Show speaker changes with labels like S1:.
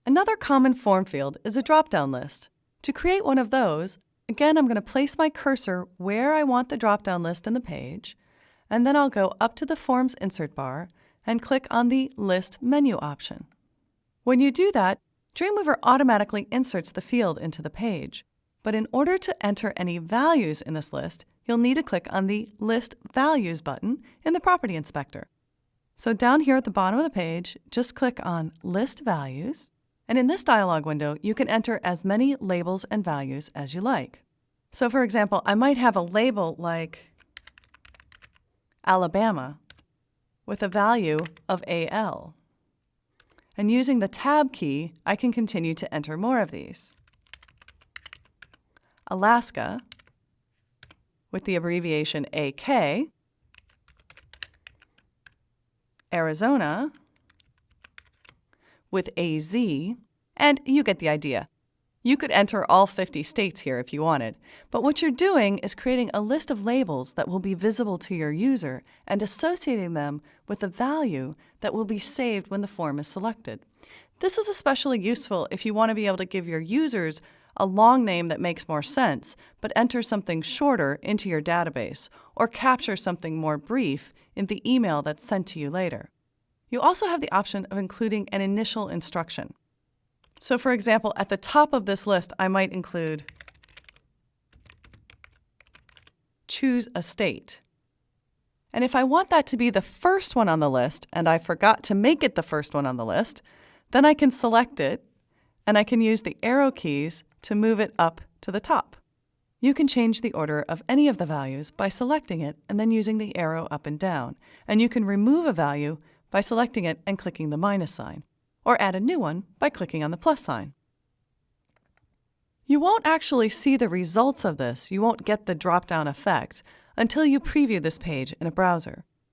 S1: Another common form field is a drop-down list. To create one of those, again, I'm going to place my cursor where I want the drop-down list in the page, and then I'll go up to the Forms insert bar and click on the List menu option. When you do that, Dreamweaver automatically inserts the field into the page. But in order to enter any values in this list, you'll need to click on the List Values button in the Property Inspector. So down here at the bottom of the page, just click on List Values, and in this dialog window, you can enter as many labels and values as you like. So for example, I might have a label like Alabama with a value of AL. And using the Tab key, I can continue to enter more of these. Alaska with the abbreviation AK, Arizona with AZ, and you get the idea. You could enter all 50 states here if you wanted, but what you're doing is creating a list of labels that will be visible to your user and associating them with the value that will be saved when the form is selected. This is especially useful if you want to be able to give your users a long name that makes more sense, but enter something shorter into your database, or capture something more brief in the email that's sent to you later. You also have the option of including an initial instruction. So for example, at the top of this list, I might include choose a state. And if I want that to be the first one on the list, and I forgot to make it the first one on the list, then I can select it, and I can use the arrow keys to move it up to the top. You can change the order of any of the values by selecting it and then using the arrow up and down. And you can remove a value by selecting it and clicking the minus sign, or add a new one by clicking on the plus sign. You won't actually see the results of this, you won't get the drop-down effect, until you preview this page in a browser.